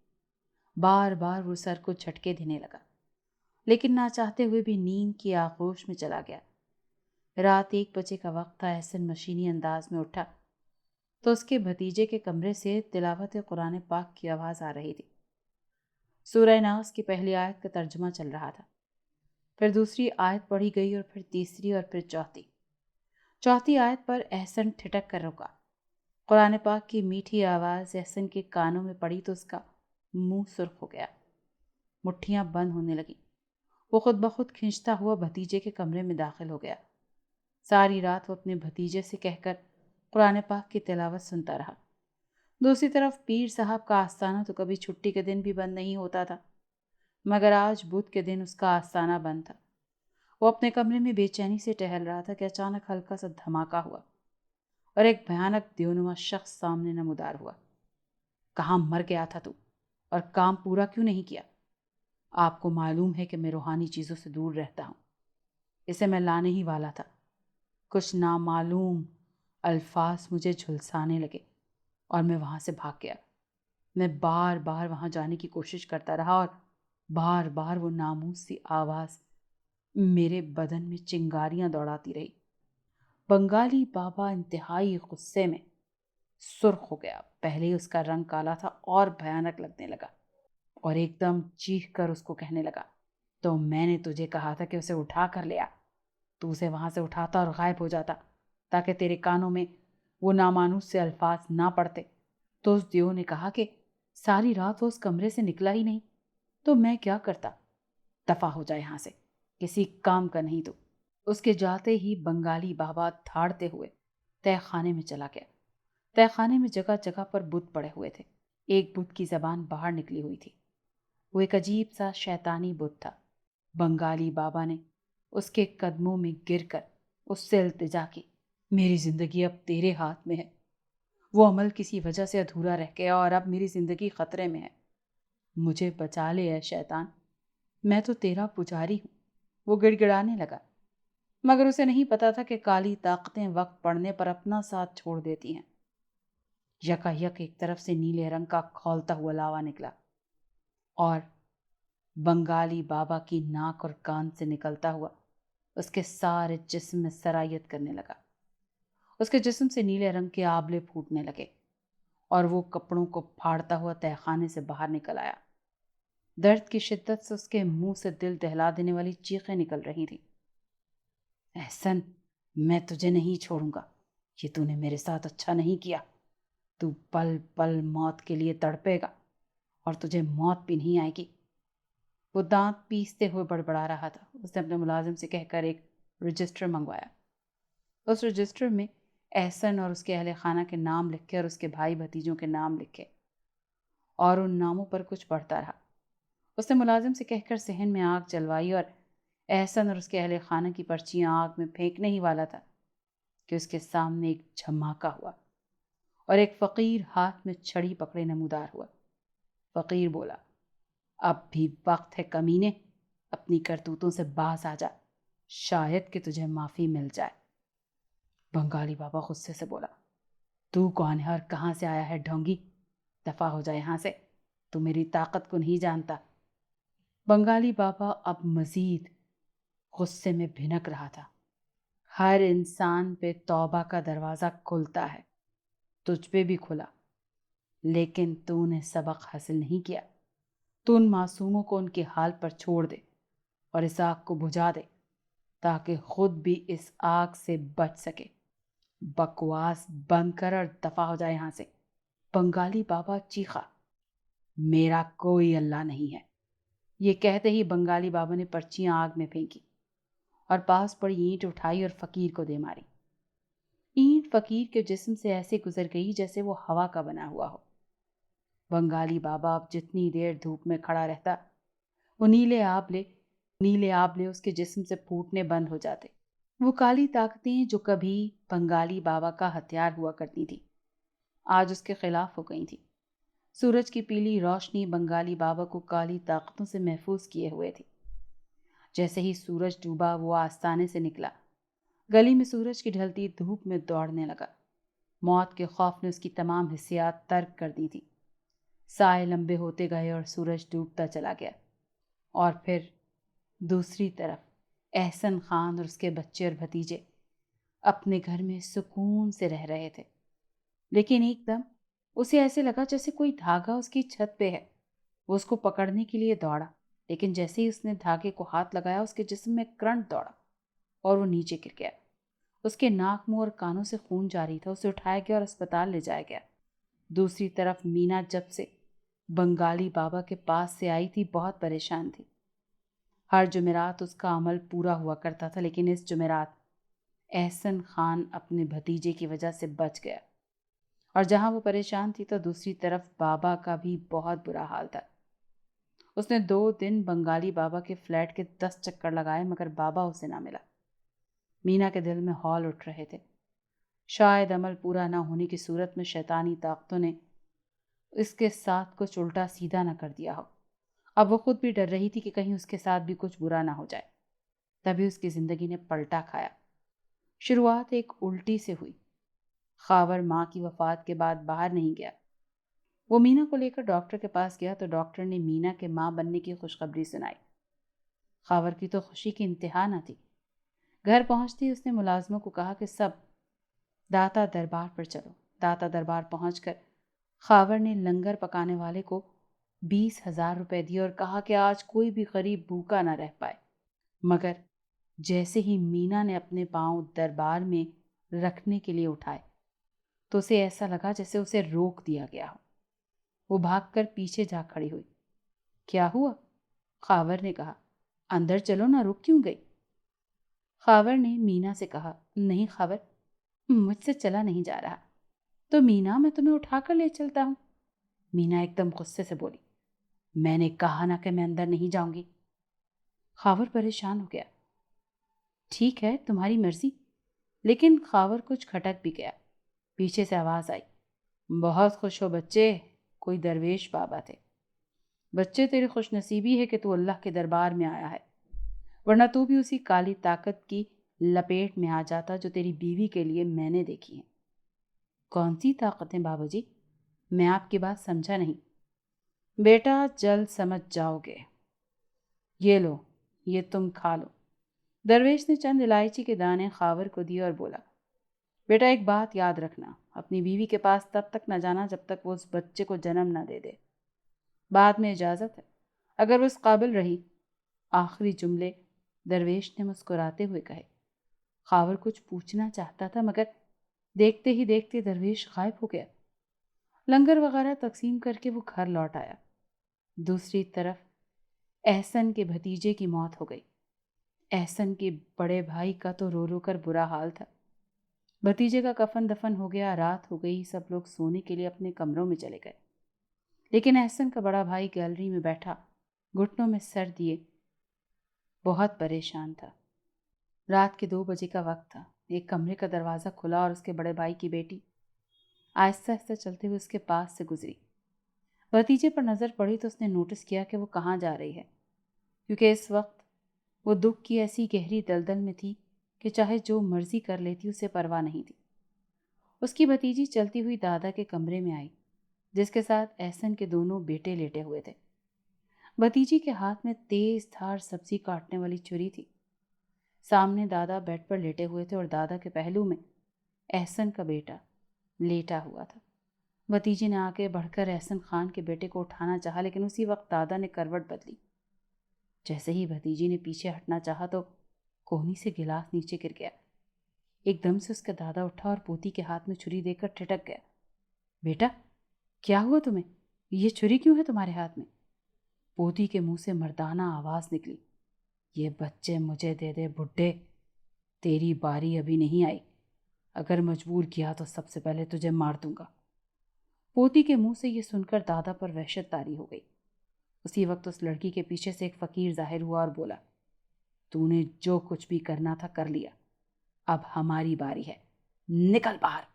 بار بار وہ سر کو جھٹکے دینے لگا، لیکن نہ چاہتے ہوئے بھی نیند کی آغوش میں چلا گیا۔ رات 1 بجے کا وقت تھا۔ احسن مشینی انداز میں اٹھا تو اس کے بھتیجے کے کمرے سے تلاوت قرآن پاک کی آواز آ رہی تھی۔ سورہ ناس کی پہلی آیت کا ترجمہ چل رہا تھا، پھر دوسری آیت پڑھی گئی اور پھر تیسری اور پھر چوتھی آیت پر احسن ٹھٹک کر رکا۔ قرآن پاک کی میٹھی آواز احسن کے کانوں میں پڑی تو اس کا منہ سرخ ہو گیا، مٹھیاں بند ہونے لگی۔ وہ خود بخود کھنچتا ہوا بھتیجے کے کمرے میں داخل ہو گیا۔ ساری رات وہ اپنے بھتیجے سے کہہ کر قرآن پاک کی تلاوت سنتا رہا۔ دوسری طرف پیر صاحب کا آستانہ تو کبھی چھٹی کے دن بھی بند نہیں ہوتا تھا، مگر آج بدھ کے دن اس کا آستانہ بند تھا۔ وہ اپنے کمرے میں بے چینی سے ٹہل رہا تھا کہ اچانک ہلکا سا دھماکہ ہوا اور ایک بھیانک دیونما شخص سامنے نمودار ہوا۔ کہاں مر گیا تھا تو، اور کام پورا کیوں نہیں کیا؟ آپ کو معلوم ہے کہ میں روحانی چیزوں سے دور رہتا ہوں۔ اسے میں لانے ہی والا تھا۔ کچھ نامعلوم الفاظ مجھے جھلسانے لگے اور میں وہاں سے بھاگ گیا۔ میں بار بار وہاں جانے کی کوشش کرتا رہا اور بار بار وہ ناموس سی آواز میرے بدن میں چنگاریاں دوڑاتی رہی۔ بنگالی بابا انتہائی غصے میں سرخ ہو گیا۔ پہلے ہی اس کا رنگ کالا تھا اور بھیانک لگنے لگا، اور ایک دم چیخ کر اس کو کہنے لگا، تو میں نے تجھے کہا تھا کہ اسے اٹھا کر لیا۔ تو اسے وہاں سے اٹھاتا اور غائب ہو جاتا تاکہ تیرے کانوں میں وہ نامانوس سے الفاظ نہ پڑتے۔ تو اس دیو نے کہا کہ ساری رات وہ اس کمرے سے نکلا ہی نہیں، تو میں کیا کرتا؟ دفع ہو جائے یہاں سے، کسی کام کا نہیں تو۔ اس کے جاتے ہی بنگالی بابا دھاڑتے ہوئے تہ خانے میں چلا گیا۔ تہ خانے میں جگہ جگہ پر بت پڑے ہوئے تھے۔ ایک بت کی زبان باہر نکلی ہوئی تھی۔ وہ ایک عجیب سا شیطانی بت تھا۔ بنگالی بابا نے اس کے قدموں میں گر کر اس سے التجا کی، میری زندگی اب تیرے ہاتھ میں ہے۔ وہ عمل کسی وجہ سے ادھورا رہ گیا اور اب میری زندگی خطرے میں ہے۔ مجھے بچا لے اے شیطان، میں تو تیرا پجاری ہوں۔ وہ گڑ گڑانے لگا، مگر اسے نہیں پتا تھا کہ کالی طاقتیں وقت پڑنے پر اپنا ساتھ چھوڑ دیتی ہیں۔ یکا یک ایک طرف سے نیلے رنگ کا کھولتا ہوا لاوا نکلا اور بنگالی بابا کی ناک اور کان سے نکلتا ہوا اس کے سارے جسم میں سرایت کرنے لگا۔ اس کے جسم سے نیلے رنگ کے آبلے پھوٹنے لگے اور وہ کپڑوں کو پھاڑتا ہوا تہ خانے سے باہر نکل آیا۔ درد کی شدت سے اس کے منہ سے دل دہلا دینے والی چیخیں نکل رہی تھیں۔ احسن، میں تجھے نہیں چھوڑوں گا۔ یہ تو نے میرے ساتھ اچھا نہیں کیا۔ تو پل پل موت کے لیے تڑپے گا اور تجھے موت بھی نہیں آئے گی۔ وہ دانت پیستے ہوئے بڑبڑا رہا تھا۔ اس نے اپنے ملازم سے کہہ کر ایک رجسٹر منگوایا۔ اس رجسٹر میں احسن اور اس کے اہل خانہ کے نام لکھے اور اس کے بھائی بھتیجوں کے نام لکھے اور ان ناموں پر کچھ پڑھتا رہا۔ اس نے ملازم سے کہہ کر صحن میں آگ جلوائی اور احسن اور اس کے اہل خانہ کی پرچیاں آگ میں پھینکنے ہی والا تھا کہ اس کے سامنے ایک جھماکہ ہوا اور ایک فقیر ہاتھ میں چھڑی پکڑے نمودار ہوا۔ فقیر بولا، اب بھی وقت ہے کمینے، اپنی کرتوتوں سے باز آ جا، شاید کہ تجھے معافی مل جائے۔ بنگالی بابا غصے سے بولا، تو کون ہے اور کہاں سے آیا ہے ڈھونگی؟ دفع ہو جائے یہاں سے، تو میری طاقت کو نہیں جانتا۔ بنگالی بابا اب مزید غصے میں بھنک رہا تھا۔ ہر انسان پہ توبہ کا دروازہ کھلتا ہے، تجھ پہ بھی کھلا، لیکن تو نے سبق حاصل نہیں کیا۔ تو उन मासूमों को उनके हाल पर छोड़ दे और इस आग को बुझा दे ताकि खुद भी इस आग से बच सके। बकवास बंद कर और दफा हो जाए यहां से। बंगाली बाबा चीखा। मेरा कोई अल्लाह नहीं है। ये कहते ही बंगाली बाबा ने पर्चियां आग में फेंकी और पास पड़ी ईंट उठाई और फकीर को दे मारी। ईंट फकीर के जिस्म से ऐसे गुजर गई जैसे वो हवा का बना हुआ हो। बंगाली बाबा अब जितनी देर धूप में खड़ा रहता, वो नीले आबले उसके जिस्म से फूटने बंद हो जाते। वो काली ताकतें जो कभी बंगाली बाबा का हथियार हुआ करती थी, आज उसके खिलाफ हो गई थी। सूरज की पीली रोशनी बंगाली बाबा को काली ताकतों से महफूज किए हुए थी। जैसे ही सूरज डूबा, वो आस्ताने से निकला, गली में सूरज की ढलती धूप में दौड़ने लगा। मौत के खौफ ने उसकी तमाम हिस्सियात तर्क कर दी थी। साए लंबे होते गए और सूरज डूबता चला गया। और फिर दूसरी तरफ एहसन खान और उसके बच्चे और भतीजे अपने घर में सुकून से रह रहे थे। लेकिन एकदम उसे ऐसे लगा जैसे कोई धागा उसकी छत पे है। वो उसको पकड़ने के लिए दौड़ा, लेकिन जैसे ही उसने धागे को हाथ लगाया, उसके जिस्म में करंट दौड़ा और वो नीचे गिर गया। उसके नाक, मुंह और कानों से खून जारी था। उसे उठाया गया और अस्पताल ले जाया गया। दूसरी तरफ मीना जब से बंगाली बाबा के पास से आई थी, बहुत परेशान थी। हर जुमेरात उसका अमल पूरा हुआ करता था, लेकिन इस जुमेरात एहसन खान अपने भतीजे की वजह से बच गया। और जहां वो परेशान थी, तो दूसरी तरफ बाबा का भी बहुत बुरा हाल था। उसने 2 दिन बंगाली बाबा के फ्लैट के 10 चक्कर लगाए, मगर बाबा उसे ना मिला। मीना के दिल में हौल उठ रहे थे। शायद अमल पूरा ना होने की सूरत में शैतानी ताकतों ने इसके साथ कुछ उल्टा सीधा ना कर दिया हो। अब वो खुद भी डर रही थी कि कहीं उसके साथ भी कुछ बुरा ना हो जाए। तभी उसकी जिंदगी ने पलटा खाया। शुरुआत एक उल्टी से हुई। खावर माँ की वफात के बाद बाहर नहीं गया। वो मीना को लेकर डॉक्टर के पास गया तो डॉक्टर ने मीना के माँ बनने की खुशखबरी सुनाई। खावर की तो खुशी की इंतहा न थी। घर पहुंचते ही उसने मुलाजमों को कहा कि सब दाता दरबार पर चलो। दाता दरबार पहुंचकर खावर ने लंगर पकाने वाले को 20,000 रुपए दिए और कहा कि आज कोई भी गरीब भूखा ना रह पाए। मगर जैसे ही मीना ने अपने पांव दरबार में रखने के लिए उठाए, तो उसे ऐसा लगा जैसे उसे रोक दिया गया हो। वो भागकर पीछे जा खड़ी हुई। क्या हुआ? खावर ने कहा। अंदर चलो ना, रुक क्यों गई? खावर ने मीना से कहा, नहीं खावर, मुझसे चला नहीं जा रहा। तो मीना, मैं तुम्हें उठाकर ले चलता हूं। मीना एकदम गुस्से से बोली, मैंने कहा ना कि मैं अंदर नहीं जाऊंगी। खावर परेशान हो गया। ठीक है, तुम्हारी मर्जी। लेकिन खावर कुछ खटक भी गया। पीछे से आवाज आई, बहुत खुश हो बच्चे, कोई दरवेश बाबा थे। बच्चे, तेरी खुशनसीबी है कि तू अल्लाह के दरबार में आया है, वरना तू भी उसी काली ताकत की लपेट में आ जाता जो तेरी बीवी के लिए मैंने देखी है। कौन सी ताकतें बाबूजी? मैं आपकी बात समझा नहीं। बेटा, जल्द समझ जाओगे। ये लो, ये तुम खा लो। दरवेश ने चंद इलायची के दाने खावर को दिए और बोला, बेटा एक बात याद रखना, अपनी बीवी के पास तब तक न जाना जब तक वो उस बच्चे को जन्म न दे दे। बाद में इजाज़त है, अगर वो इस काबिल रही। आखिरी जुमले दरवेश ने मुस्कुराते हुए कहे। खावर कुछ पूछना चाहता था, मगर देखते ही देखते दरवेश गायब हो गया। लंगर वगैरह तकसीम करके वो घर लौट आया। दूसरी तरफ एहसन के भतीजे की मौत हो गई। एहसन के बड़े भाई का तो रो रो कर बुरा हाल था। भतीजे का कफन दफन हो गया, रात हो गई, सब लोग सोने के लिए अपने कमरों में चले गए। लेकिन एहसन का बड़ा भाई गैलरी में बैठा, घुटनों में सर दिए, बहुत परेशान था। रात के 2 बजे का वक्त था। एक कमरे का दरवाज़ा खुला और उसके बड़े भाई की बेटी आहिस्ता आहिस्ता चलते हुए उसके पास से गुजरी। भतीजे पर नज़र पड़ी तो उसने नोटिस किया कि वो कहाँ जा रही है, क्योंकि इस वक्त वो दुख की ऐसी गहरी दलदल में थी कि चाहे जो मर्जी कर लेती उसे परवाह नहीं थी। उसकी भतीजी चलती हुई दादा के कमरे में आई, जिसके साथ एहसन के दोनों बेटे लेटे हुए थे। भतीजी के हाथ में तेज धार सब्जी काटने वाली छुरी थी। सामने दादा बेड पर लेटे हुए थे और दादा के पहलू में एहसन का बेटा लेटा हुआ था। भतीजी ने आके बढ़कर एहसन खान के बेटे को उठाना चाहा, लेकिन उसी वक्त दादा ने करवट बदली। जैसे ही भतीजी ने पीछे हटना चाहा तो कोहनी से गिलास नीचे गिर गया। एकदम से उसका दादा उठा और पोती के हाथ में छुरी देकर ठिठक गया। बेटा, क्या हुआ तुम्हें? ये छुरी क्यों है तुम्हारे हाथ में? पोती के मुंह से मर्दाना आवाज निकली। ये बच्चे मुझे दे दे बुड्ढे, तेरी बारी अभी नहीं आई। अगर मजबूर किया तो सबसे पहले तुझे मार दूंगा। पोती के मुंह से ये सुनकर दादा पर वहशत तारी हो गई। उसी वक्त उस लड़की के पीछे से एक फकीर जाहिर हुआ और बोला, तूने जो कुछ भी करना था कर लिया, अब हमारी बारी है, निकल बाहर,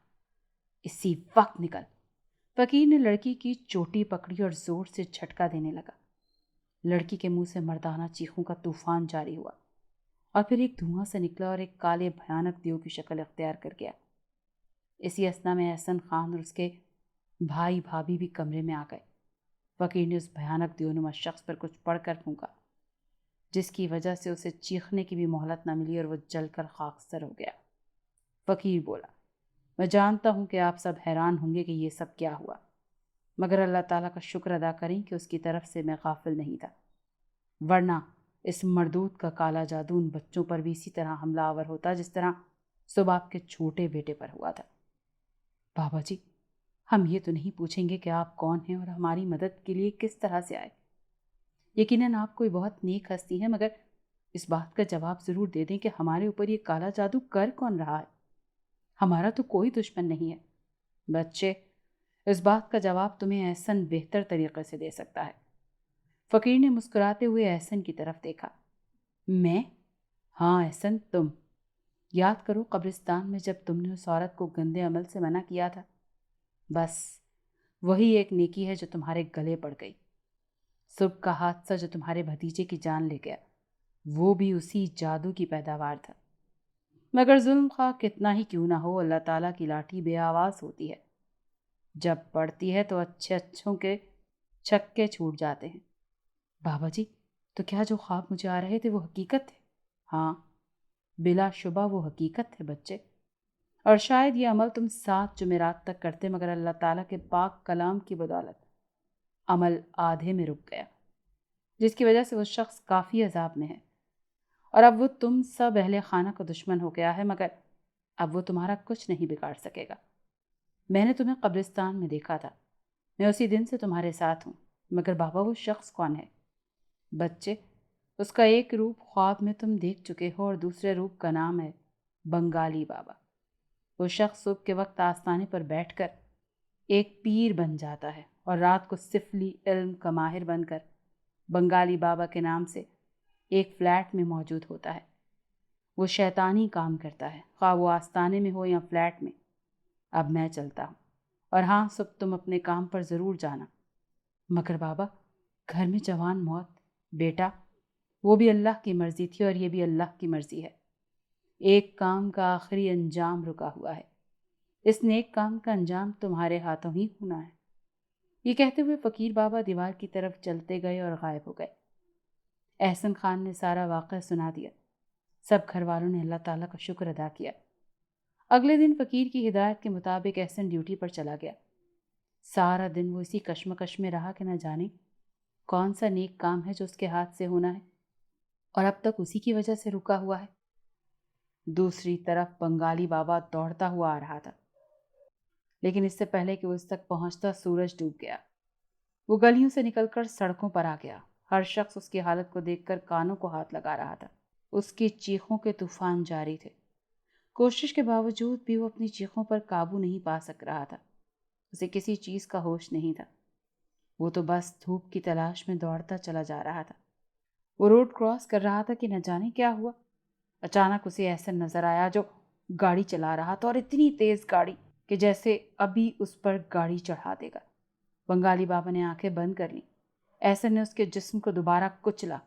इसी वक्त निकल। फकीर ने लड़की की चोटी पकड़ी और जोर से झटका देने लगा। लड़की के मुंह से मर्दाना चीखों का तूफान जारी हुआ और फिर एक धुआं से निकला और एक काले भयानक देव की शक्ल इख्तियार कर गया। इसी असना में एहसन खान और उसके भाई भाभी भी कमरे में आ गए। फकीर ने उस भयानक देवनुमा शख्स पर कुछ पढ़कर फूंका, जिसकी वजह से उसे चीखने की भी मोहलत न मिली और वो जलकर खाकसर हो गया। फकीर बोला, मैं जानता हूं कि आप सब हैरान होंगे कि ये सब क्या हुआ, मगर अल्लाह ताला का शुक्र अदा करें कि उसकी तरफ से मैं गाफिल नहीं था, वरना इस मरदूत का काला जादू उन बच्चों पर भी इसी तरह हमलावर होता जिस तरह सुबह आपके छोटे बेटे पर हुआ था। बाबा जी, हम ये तो नहीं पूछेंगे कि आप कौन हैं और हमारी मदद के लिए किस तरह से आए। यकीनन आप कोई बहुत नेक हस्ती हैं, मगर इस बात का जवाब ज़रूर दे दें कि हमारे ऊपर ये काला जादू कर कौन रहा है। हमारा तो कोई दुश्मन नहीं है। बच्चे, इस बात का जवाब तुम्हें एहसन बेहतर तरीके से दे सकता है। फकीर ने मुस्कुराते हुए एहसन की तरफ देखा। मैं? हाँ एहसन, तुम। याद करो कब्रिस्तान में जब तुमने उस औरत को गंदे अमल से मना किया था, बस वही एक नेकी है जो तुम्हारे गले पड़ गई। सुबह का हादसा जो तुम्हारे भतीजे की जान ले गया, वो भी उसी जादू की पैदावार था। मगर जुल्म खा कितना ही क्यों ना हो, अल्लाह ताला की लाठी बेआवाज होती है। जब पड़ती है तो अच्छे अच्छों के छक्के छूट जाते हैं। बाबा जी, तो क्या जो ख्वाब मुझे आ रहे थे वो हकीकत थे? हाँ, बिलाशुबा वो हकीकत थे बच्चे। और शायद ये अमल तुम 7 जुमेरात तक करते, मगर अल्लाह ताला के पाक कलाम की बदौलत अमल आधे में रुक गया, जिसकी वजह से वो शख्स काफ़ी अजाब में है। और अब वो तुम सब अहले खाना का दुश्मन हो गया है, मगर अब वो तुम्हारा कुछ नहीं बिगाड़ सकेगा। मैंने तुम्हें कब्रिस्तान में देखा था, मैं उसी दिन से तुम्हारे साथ हूँ। मगर बाबा, वो शख्स कौन है? बच्चे, उसका एक रूप ख्वाब में तुम देख चुके हो और दूसरे रूप का नाम है बंगाली बाबा। वो शख्स सुबह के वक्त आस्ताने पर बैठकर एक पीर बन जाता है और रात को सिफली इल्म का माहिर बनकर बंगाली बाबा के नाम से एक फ्लैट में मौजूद होता है। वो शैतानी काम करता है, खा वो आस्ताने में हो या फ्लैट में। अब मैं चलता हूँ, और हाँ, सब तुम अपने काम पर ज़रूर जाना। मगर बाबा, घर में जवान मौत। बेटा, वो भी अल्लाह की मर्ज़ी थी और ये भी अल्लाह की मर्ज़ी है। एक काम का आखिरी अंजाम रुका हुआ है, इस नेक काम का अंजाम तुम्हारे हाथों ही होना है। ये कहते हुए फ़कीर बाबा दीवार की तरफ चलते गए और गायब हो गए। एहसन खान ने सारा वाक़या सुना दिया। सब घर वालों ने अल्लाह ताला का शुक्र अदा किया। अगले दिन फ़कीर की हिदायत के मुताबिक एहसन ड्यूटी पर चला गया। सारा दिन वो इसी कश्मकश में रहा कि न जाने कौन सा नेक काम है जो उसके हाथ से होना है और अब तक उसी की वजह से रुका हुआ है। दूसरी तरफ बंगाली बाबा दौड़ता हुआ आ रहा था, लेकिन इससे पहले कि वो इस तक पहुंचता सूरज डूब गया। वो गलियों से निकलकर सड़कों पर आ गया। हर शख्स उसकी हालत को देखकर कानों को हाथ लगा रहा था। उसकी चीखों के तूफान जारी थे। कोशिश के बावजूद भी वो अपनी चीखों पर काबू नहीं पा सक रहा था। उसे किसी चीज़ का होश नहीं था। वो तो बस धूप की तलाश में दौड़ता चला जा रहा था। वो रोड क्रॉस कर रहा था कि न जाने क्या हुआ। अचानक उसे ऐसा नजर आया जो गाड़ी चला रहा था, और इतनी तेज गाड़ी कि जैसे अभी उस पर गाड़ी चढ़ा देगा। बंगाली बाबा ने आंखें बंद कर ली। ऐसन ने उसके जिस्म को दोबारा कुचला।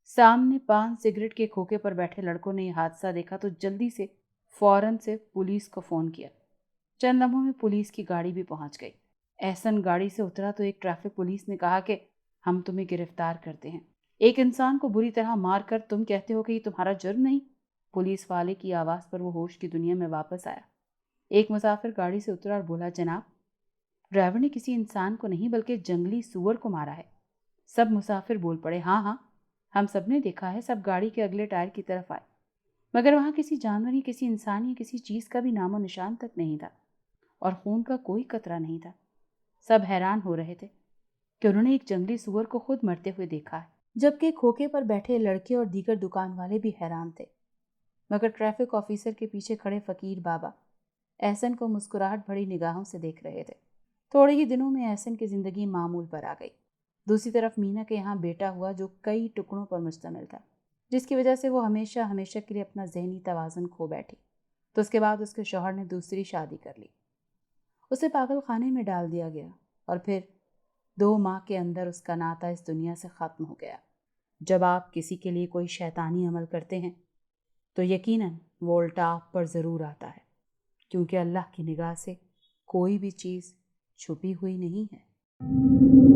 सामने पान सिगरेट के खोखे पर बैठे लड़कों ने यह हादसा देखा तो जल्दी से फौरन से पुलिस को फ़ोन किया। चंद लम्हों में पुलिस की गाड़ी भी पहुंच गई। एहसन गाड़ी से उतरा तो एक ट्रैफिक पुलिस ने कहा कि हम तुम्हें गिरफ्तार करते हैं। एक इंसान को बुरी तरह मार कर तुम कहते हो कि ये तुम्हारा जुर्म नहीं? पुलिस वाले की आवाज़ पर वो होश की दुनिया में वापस आया। एक मुसाफिर गाड़ी से उतरा और बोला, जनाब, ड्राइवर ने किसी इंसान को नहीं बल्कि जंगली सूअर को मारा है। सब मुसाफिर बोल पड़े, हाँ हाँ, हम सब ने देखा है। सब गाड़ी के अगले टायर की तरफ आए, मगर वहां किसी जानवर या किसी इंसान या किसी चीज का भी नामो निशान तक नहीं था, और खून का कोई कतरा नहीं था। सब हैरान हो रहे थे कि उन्होंने एक जंगली सूअर को खुद मरते हुए देखा है, जबकि खोखे पर बैठे लड़के और दीगर दुकान वाले भी हैरान थे। मगर ट्रैफिक ऑफिसर के पीछे खड़े फकीर बाबा एहसन को मुस्कुराहट भरी निगाहों से देख रहे थे। थोड़े ही दिनों में एहसन की जिंदगी मामूल पर आ गई। दूसरी तरफ मीना के यहाँ बेटा हुआ जो कई टुकड़ों पर मुश्तमिल था, जिसकी वजह से वो हमेशा हमेशा के लिए अपना जहनी तवाज़ुन खो बैठी। तो उसके बाद उसके शौहर ने दूसरी शादी कर ली, उसे पागल खाने में डाल दिया गया, और फिर 2 माह के अंदर उसका नाता इस दुनिया से ख़त्म हो गया। जब आप किसी के लिए कोई शैतानी अमल करते हैं तो यकीनन वो उल्टा आप पर ज़रूर आता है, क्योंकि अल्लाह की निगाह से कोई भी चीज़ छुपी हुई नहीं है।